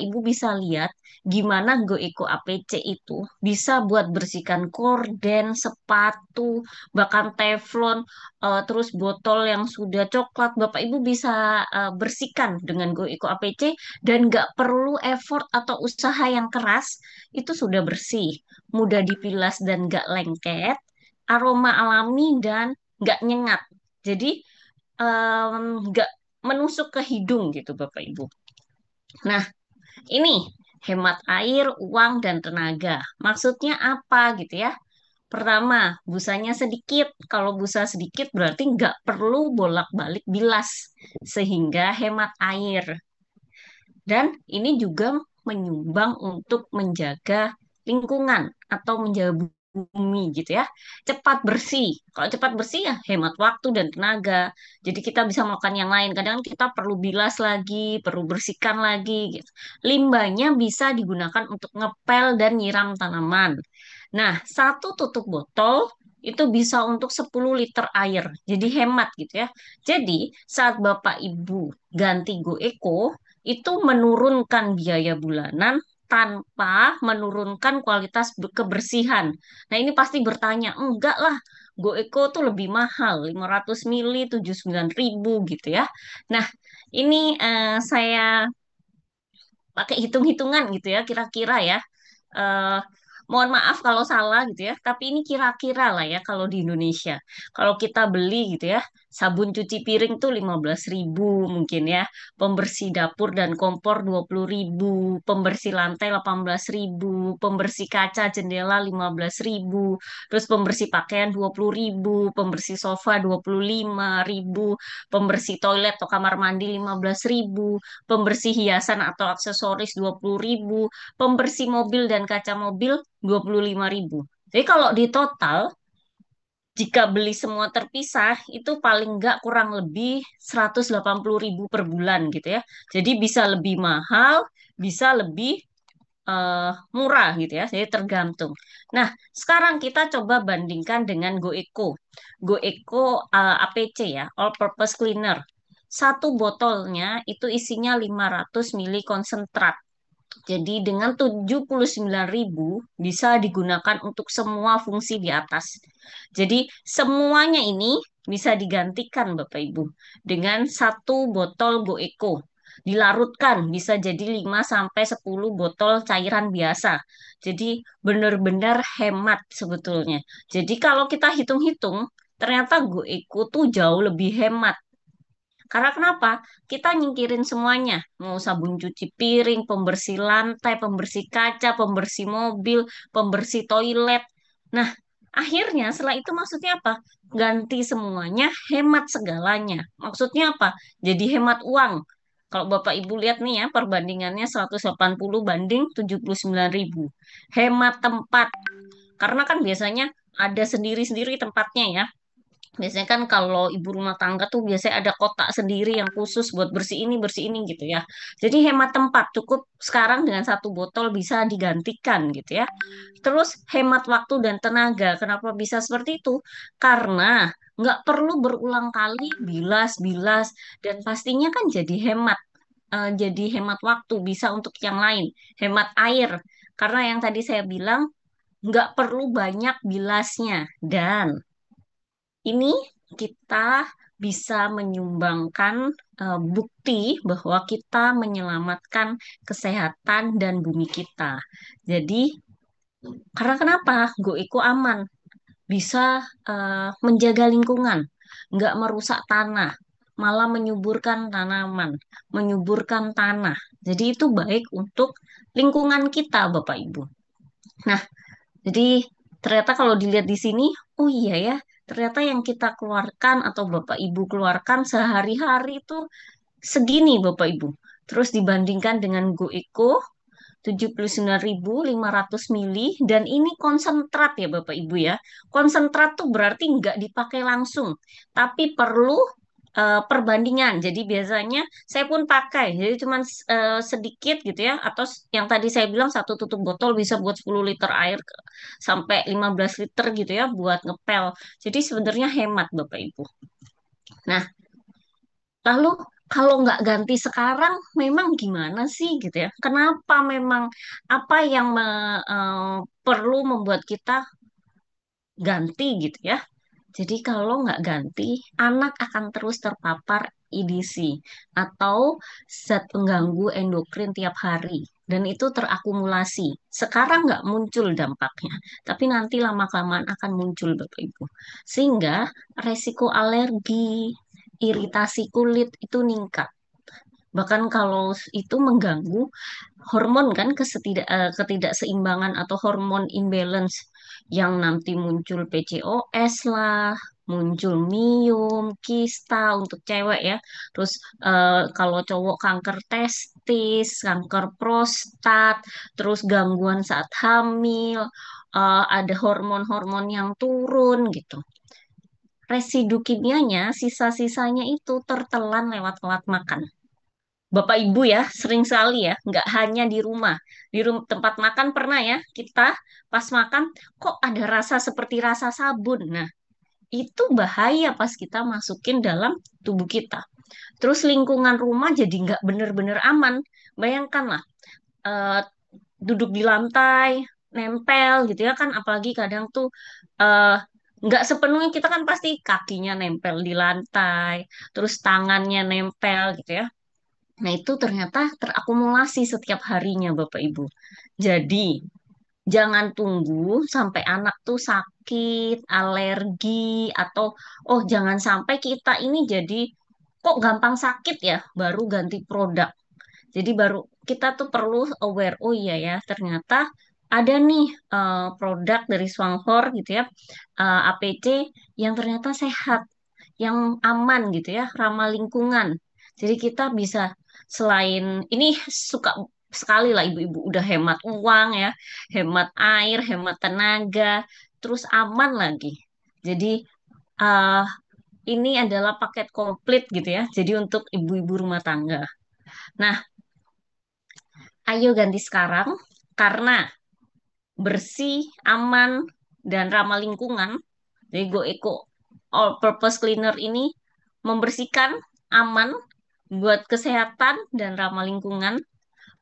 Ibu bisa lihat gimana GoEco APC itu bisa buat bersihkan gorden, sepatu, bahkan teflon, terus botol yang sudah coklat. Bapak Ibu bisa bersihkan dengan GoEco APC dan nggak perlu effort atau usaha yang keras, itu sudah bersih, mudah dipilas dan nggak lengket, aroma alami dan nggak nyengat. Jadi nggak menusuk ke hidung gitu Bapak Ibu. Nah, ini hemat air, uang, dan tenaga. Maksudnya apa gitu ya? Pertama, busanya sedikit. Kalau busa sedikit berarti nggak perlu bolak-balik bilas, sehingga hemat air. Dan ini juga menyumbang untuk menjaga lingkungan atau menjaga bumi gitu ya. Cepat bersih. Kalau cepat bersih ya hemat waktu dan tenaga. Jadi kita bisa melakukan yang lain. Kadang kita perlu bilas lagi, perlu bersihkan lagi gitu. Limbahnya bisa digunakan untuk ngepel dan nyiram tanaman. Nah, satu tutup botol itu bisa untuk 10 liter air. Jadi hemat gitu ya. Jadi saat Bapak Ibu ganti GoEco, itu menurunkan biaya bulanan tanpa menurunkan kualitas kebersihan. Nah, ini pasti bertanya, enggak lah, GoEco tuh lebih mahal, 500 mili 79.000 gitu ya. Nah, ini saya pakai hitung-hitungan gitu ya, kira-kira ya. Eh, mohon maaf kalau salah gitu ya, tapi ini kira-kira lah ya kalau di Indonesia. Kalau kita beli gitu ya, sabun cuci piring tuh 15.000 mungkin ya, pembersih dapur dan kompor 20.000, pembersih lantai 18.000, pembersih kaca jendela 15.000, terus pembersih pakaian 20.000, pembersih sofa 25.000, pembersih toilet atau kamar mandi 15.000, pembersih hiasan atau aksesoris 20.000, pembersih mobil dan kaca mobil 25.000. Jadi kalau di total, jika beli semua terpisah, itu paling nggak kurang lebih 180.000 per bulan gitu ya. Jadi bisa lebih mahal, bisa lebih murah gitu ya. Jadi tergantung. Nah, sekarang kita coba bandingkan dengan GoEco. GoEco APC ya, All Purpose Cleaner. Satu botolnya itu isinya 500 mili konsentrat. Jadi dengan 79.000 bisa digunakan untuk semua fungsi di atas. Jadi semuanya ini bisa digantikan Bapak Ibu dengan satu botol GoEco. Dilarutkan bisa jadi 5 sampai 10 botol cairan biasa. Jadi benar-benar hemat sebetulnya. Jadi kalau kita hitung-hitung, ternyata GoEco tuh jauh lebih hemat. Karena kenapa? Kita nyingkirin semuanya. Mau sabun cuci piring, pembersih lantai, pembersih kaca, pembersih mobil, pembersih toilet. Nah, akhirnya setelah itu maksudnya apa? Ganti semuanya, hemat segalanya. Maksudnya apa? Jadi hemat uang. Kalau Bapak Ibu lihat nih ya, perbandingannya 180 banding 79.000. Hemat tempat. Karena kan biasanya ada sendiri-sendiri tempatnya ya. Biasanya kan kalau ibu rumah tangga tuh biasanya ada kotak sendiri yang khusus buat bersih ini gitu ya. Jadi hemat tempat cukup sekarang dengan satu botol bisa digantikan gitu ya. Terus hemat waktu dan tenaga. Kenapa bisa seperti itu? Karena nggak perlu berulang kali bilas-bilas dan pastinya kan jadi hemat. Jadi hemat waktu bisa untuk yang lain. Hemat air. Karena yang tadi saya bilang nggak perlu banyak bilasnya dan ini kita bisa menyumbangkan bukti bahwa kita menyelamatkan kesehatan dan bumi kita. Jadi, karena kenapa? GoEco aman, bisa menjaga lingkungan, nggak merusak tanah, malah menyuburkan tanaman, menyuburkan tanah. Jadi itu baik untuk lingkungan kita, Bapak Ibu. Nah, jadi ternyata kalau dilihat di sini, oh iya ya, ternyata yang kita keluarkan atau Bapak Ibu keluarkan sehari-hari itu segini Bapak Ibu. Terus dibandingkan dengan GoEco 79.500 mili dan ini konsentrat ya Bapak Ibu ya. Konsentrat tuh berarti nggak dipakai langsung, tapi perlu perbandingan. Jadi biasanya saya pun pakai, jadi cuman sedikit gitu ya. Atau yang tadi saya bilang satu tutup botol bisa buat 10 liter air sampai 15 liter gitu ya buat ngepel. Jadi sebenarnya hemat Bapak Ibu. Nah, lalu kalau nggak ganti sekarang, memang gimana sih gitu ya? Kenapa memang apa yang perlu membuat kita ganti gitu ya? Jadi kalau nggak ganti, anak akan terus terpapar EDC atau zat pengganggu endokrin tiap hari. Dan itu terakumulasi. Sekarang nggak muncul dampaknya, tapi nanti lama-kelamaan akan muncul Bapak Ibu. Sehingga resiko alergi, iritasi kulit itu meningkat. Bahkan kalau itu mengganggu hormon kan ketidakseimbangan atau hormon imbalance yang nanti muncul PCOS lah, muncul miom, kista untuk cewek ya. Terus kalau cowok kanker testis, kanker prostat, terus gangguan saat hamil, ada hormon-hormon yang turun gitu. Residu kimianya, sisa-sisanya itu tertelan lewat alat makan. Bapak Ibu ya, sering sekali ya, nggak hanya di rumah. Di tempat makan pernah ya, kita pas makan, kok ada rasa seperti rasa sabun. Nah, itu bahaya pas kita masukin dalam tubuh kita. Terus lingkungan rumah jadi nggak bener-bener aman. Bayangkanlah, eh, duduk di lantai, nempel gitu ya kan, apalagi kadang tuh eh, nggak sepenuhnya kita kan pasti kakinya nempel di lantai, terus tangannya nempel gitu ya. Nah, itu ternyata terakumulasi setiap harinya, Bapak Ibu. Jadi, jangan tunggu sampai anak tuh sakit, alergi, atau oh jangan sampai kita ini jadi kok gampang sakit ya, baru ganti produk. Jadi baru kita tuh perlu aware, oh iya ya, ternyata ada nih produk dari Swanghor gitu ya, APC yang ternyata sehat, yang aman gitu ya, ramah lingkungan. Jadi kita bisa selain ini suka sekali lah ibu-ibu udah hemat uang ya, hemat air, hemat tenaga, terus aman lagi. Jadi eh ini adalah paket komplit gitu ya. Jadi untuk ibu-ibu rumah tangga. Nah, ayo ganti sekarang karena bersih, aman, dan ramah lingkungan. Jadi Go Eco All Purpose Cleaner ini membersihkan, aman, buat kesehatan dan ramah lingkungan.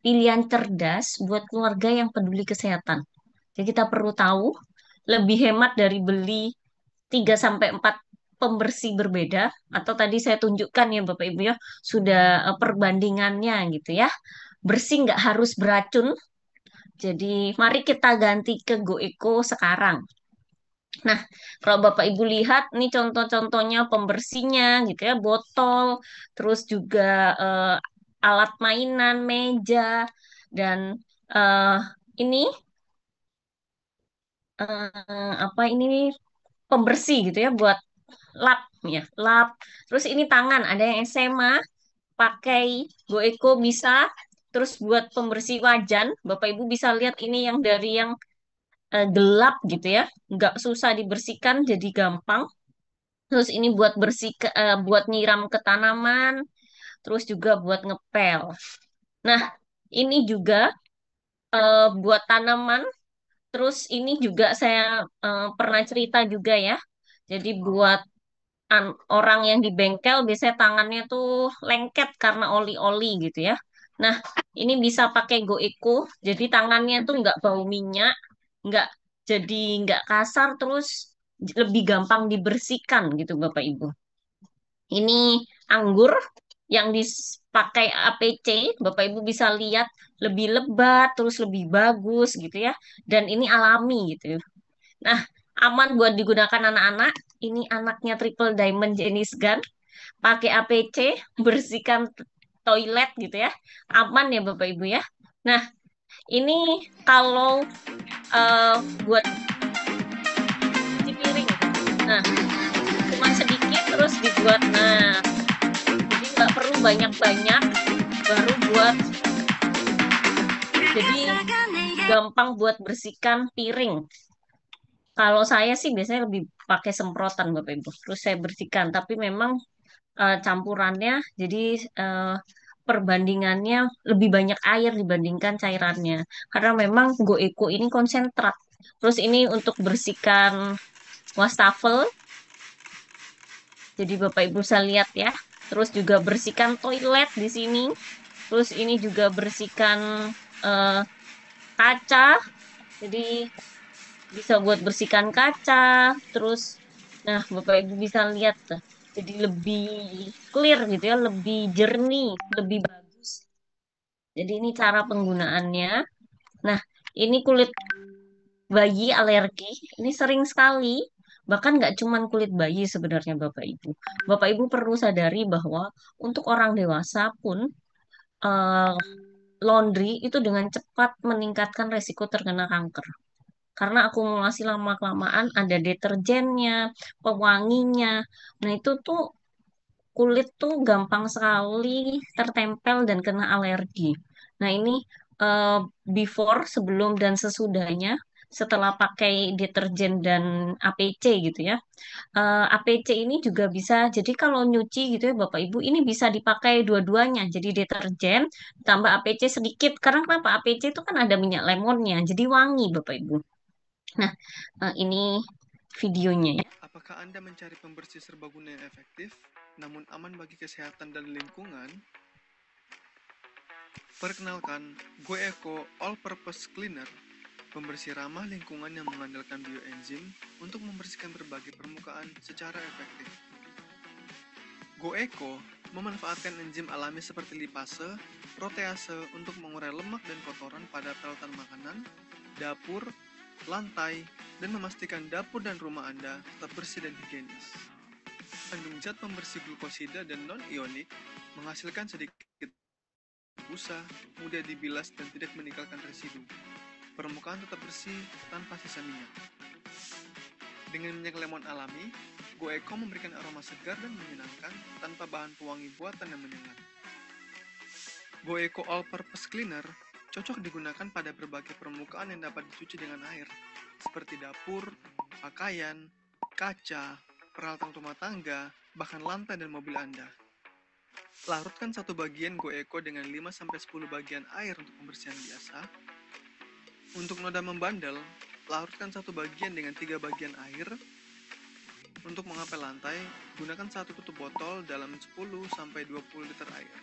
Pilihan cerdas buat keluarga yang peduli kesehatan. Jadi kita perlu tahu lebih hemat dari beli 3 sampai 4 pembersih berbeda atau tadi saya tunjukkan ya Bapak Ibu ya sudah perbandingannya gitu ya. Bersih nggak harus beracun. Jadi mari kita ganti ke GoEco sekarang. Nah, kalau Bapak Ibu lihat nih contoh-contohnya pembersihnya gitu ya, botol, terus juga eh, alat mainan, meja, dan eh, ini apa ini pembersih gitu ya buat lap ya, lap. Terus ini tangan, ada yang SMA pakai GoEco bisa. Terus buat pembersih wajan, Bapak Ibu bisa lihat ini yang dari yang gelap gitu ya, nggak susah dibersihkan, jadi gampang. Terus ini buat buat nyiram ke tanaman, terus juga buat ngepel. Nah, ini juga buat tanaman. Terus ini juga saya pernah cerita juga ya. Jadi buat orang yang di bengkel biasanya tangannya tuh lengket karena oli-oli gitu ya. Nah, ini bisa pakai GoEco, jadi tangannya tuh nggak bau minyak, nggak jadi nggak kasar, terus lebih gampang dibersihkan gitu Bapak Ibu. Ini anggur yang dipakai APC, Bapak Ibu bisa lihat lebih lebat, terus lebih bagus gitu ya. Dan ini alami gitu. Nah, aman buat digunakan anak-anak. Ini anaknya Triple Diamond jenis Gun. Pakai APC, bersihkan toilet gitu ya. Aman ya Bapak Ibu ya. Nah, ini kalau eh, buat cuci piring. Nah, cuma sedikit terus dibuat. Nah, jadi nggak perlu banyak-banyak. Baru buat, jadi gampang buat bersihkan piring. Kalau saya sih biasanya lebih pakai semprotan Bapak Ibu. Terus saya bersihkan. Tapi memang campurannya jadi eh, perbandingannya lebih banyak air dibandingkan cairannya. Karena memang GoEco ini konsentrat. Terus ini untuk bersihkan wastafel. Jadi Bapak Ibu bisa lihat ya. Terus juga bersihkan toilet di sini. Terus ini juga bersihkan eh, kaca. Jadi bisa buat bersihkan kaca. Terus, nah Bapak Ibu bisa lihat tuh. Jadi lebih clear gitu ya, lebih jernih, lebih bagus. Jadi ini cara penggunaannya. Nah, ini kulit bayi alergi, ini sering sekali. Bahkan nggak cuman kulit bayi sebenarnya Bapak Ibu. Bapak Ibu perlu sadari bahwa untuk orang dewasa pun eh, laundry itu dengan cepat meningkatkan resiko terkena kanker. Karena akumulasi lama-kelamaan ada deterjennya, pewanginya. Nah, itu tuh kulit tuh gampang sekali tertempel dan kena alergi. Nah, ini eh, before, sebelum dan sesudahnya setelah pakai deterjen dan APC gitu ya. APC ini juga bisa, jadi kalau nyuci gitu ya Bapak Ibu, ini bisa dipakai dua-duanya. Jadi deterjen tambah APC sedikit. Karena kenapa? APC itu kan ada minyak lemonnya, jadi wangi Bapak Ibu. Nah, ini videonya ya. Apakah Anda mencari pembersih serbaguna yang efektif, namun aman bagi kesehatan dan lingkungan? Perkenalkan, GoEco All Purpose Cleaner, pembersih ramah lingkungan yang mengandalkan bioenzim untuk membersihkan berbagai permukaan secara efektif. GoEco memanfaatkan enzim alami seperti lipase, protease untuk mengurai lemak dan kotoran pada peralatan makanan, dapur, lantai, dan memastikan dapur dan rumah Anda tetap bersih dan higienis. Kandung zat pembersih glukosida dan non-ionik menghasilkan sedikit busa, mudah dibilas dan tidak meninggalkan residu. Permukaan tetap bersih tanpa sisa minyak. Dengan minyak lemon alami, GoEco memberikan aroma segar dan menyenangkan tanpa bahan pewangi buatan yang menyengat. GoEco All Purpose Cleaner cocok digunakan pada berbagai permukaan yang dapat dicuci dengan air, seperti dapur, pakaian, kaca, peralatan rumah tangga, bahkan lantai dan mobil Anda. Larutkan satu bagian GoEco dengan 5-10 bagian air untuk pembersihan biasa. Untuk noda membandel, larutkan satu bagian dengan 3 bagian air. Untuk mengapel lantai, gunakan satu tutup botol dalam 10-20 liter air.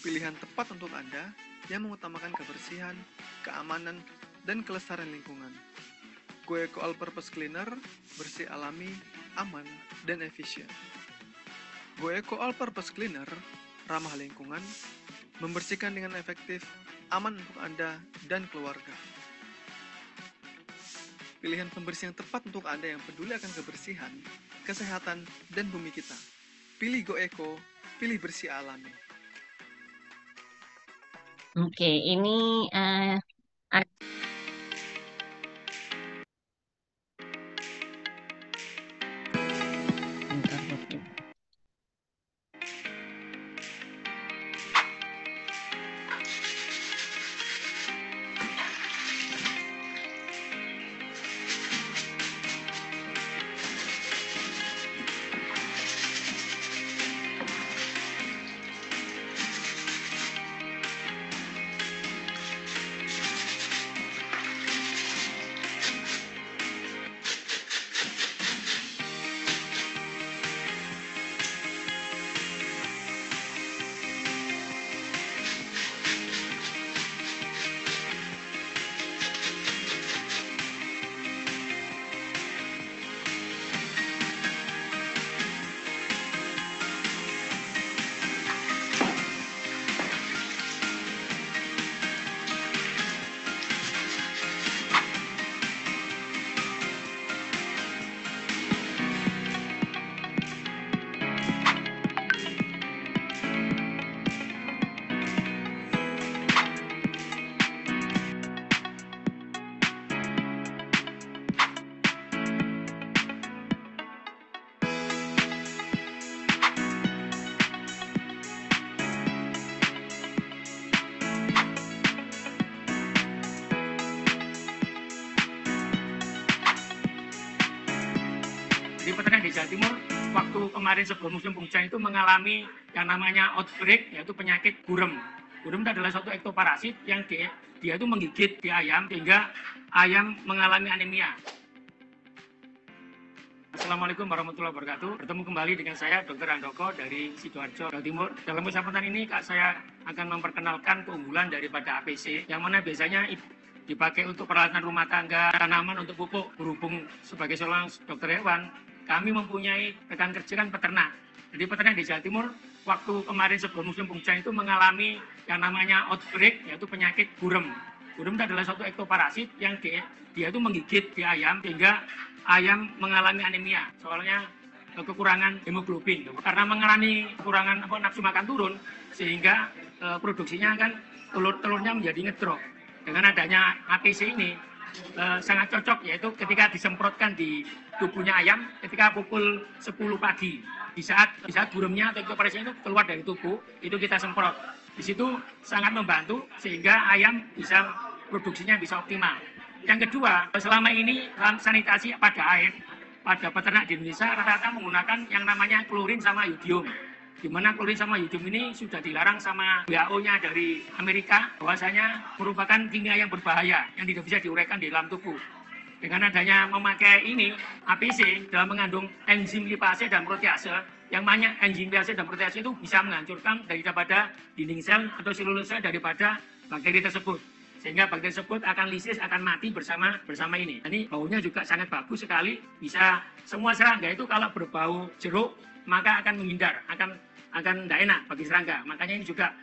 Pilihan tepat untuk Anda yang mengutamakan kebersihan, keamanan, dan kelestarian lingkungan. GoEco All Purpose Cleaner, bersih alami, aman, dan efisien. GoEco All Purpose Cleaner, ramah lingkungan, membersihkan dengan efektif, aman untuk Anda dan keluarga. Pilihan pembersih yang tepat untuk Anda yang peduli akan kebersihan, kesehatan, dan bumi kita. Pilih GoEco, pilih bersih alami. Oke, ini bentar, Bapak Ibu. Di peternak di Jawa Timur waktu kemarin sebelum musim penghujan itu mengalami yang namanya outbreak, yaitu penyakit gurem. Gurem itu adalah suatu ektoparasit yang dia itu menggigit di ayam sehingga ayam mengalami anemia. Assalamualaikum warahmatullahi wabarakatuh. Bertemu kembali dengan saya Dr. Andoko dari Sidoarjo, Jawa Timur. Dalam kesempatan ini saya akan memperkenalkan keunggulan daripada APC yang mana biasanya dipakai untuk peralatan rumah tangga, tanaman untuk pupuk. Berhubung sebagai seorang dokter hewan, kami mempunyai rekan kerja kan peternak. Jadi peternak di Jawa Timur waktu kemarin sebelum musim penghujan itu mengalami yang namanya outbreak, yaitu penyakit gurem. Gurem itu adalah suatu ektoparasit yang dia itu menggigit di ayam sehingga ayam mengalami anemia, soalnya kekurangan hemoglobin. Karena mengalami kekurangan nafsu makan turun, sehingga produksinya kan telurnya menjadi ngedrop. Dengan adanya APC ini sangat cocok, yaitu ketika disemprotkan di tubuhnya ayam ketika pukul 10 pagi. Di saat guremnya atau ektoparasit itu keluar dari tubuh, itu kita semprot. Di situ sangat membantu sehingga ayam bisa produksinya bisa optimal. Yang kedua, selama ini sanitasi pada air pada peternak di Indonesia rata-rata menggunakan yang namanya klorin sama yodium. Di mana klorin sama yodium ini sudah dilarang sama WHO-nya dari Amerika, bahwasanya merupakan kimia yang berbahaya yang tidak bisa diuraikan di dalam tubuh. Dengan adanya memakai ini, APC dalam mengandung enzim lipase dan protease, yang mana enzim lipase dan protease itu bisa menghancurkan daripada dinding sel atau selulosa daripada bakteri tersebut. Sehingga bakteri tersebut akan lisis, akan mati bersama ini. Ini baunya juga sangat bagus sekali. Bisa semua serangga itu kalau berbau jeruk maka akan menghindar, akan tidak enak bagi serangga. Makanya ini juga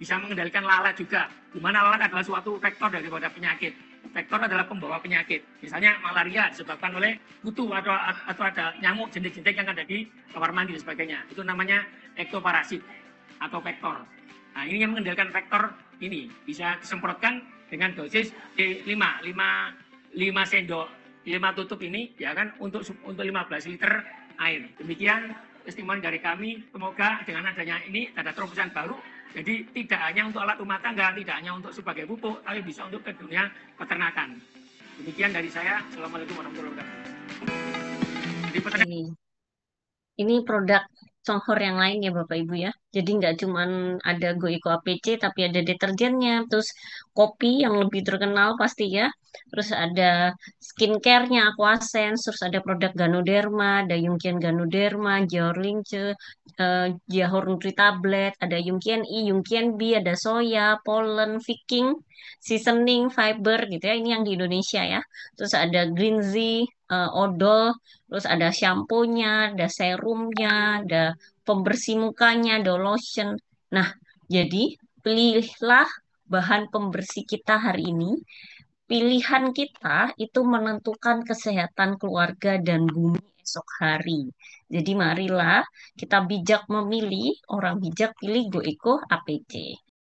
bisa mengendalikan lalat juga. Di mana lalat adalah suatu vektor daripada penyakit. Vektor adalah pembawa penyakit. Misalnya malaria disebabkan oleh kutu atau ada nyamuk jentik-jentik yang ada di kamar mandi dan sebagainya. Itu namanya ektoparasit atau vektor. Nah, ini yang mengendalikan vektor ini bisa disemprotkan dengan dosis 5 sendok 5 tutup ini ya kan untuk 15 liter air. Demikian testimoni dari kami, semoga dengan adanya ini ada terobosan baru, jadi tidak hanya untuk alat rumah tangga, tidak hanya untuk sebagai pupuk, tapi bisa untuk ke dunia peternakan. Demikian dari saya. Assalamualaikum warahmatullahi wabarakatuh. Jadi peternak Ini produk Songhor yang lain ya Bapak Ibu ya. Jadi nggak cuman ada Goiko APC tapi ada deterjennya, terus kopi yang lebih terkenal pasti ya. Terus ada skincare-nya Aquasense, terus ada produk Ganoderma, ada Yungkian Ganoderma, Johor Lince, Johor Nutri Tablet, ada Yungkian I, Yungkian B, ada soya, pollen, Viking, seasoning, fiber gitu ya. Ini yang di Indonesia ya. Terus ada Green Zee, odol, terus ada shampoo-nya, ada serumnya, ada pembersih mukanya, ada lotion. Nah, jadi pilihlah bahan pembersih kita hari ini. Pilihan kita itu menentukan kesehatan keluarga dan bumi esok hari. Jadi marilah kita bijak memilih, orang bijak pilih Goeco APC.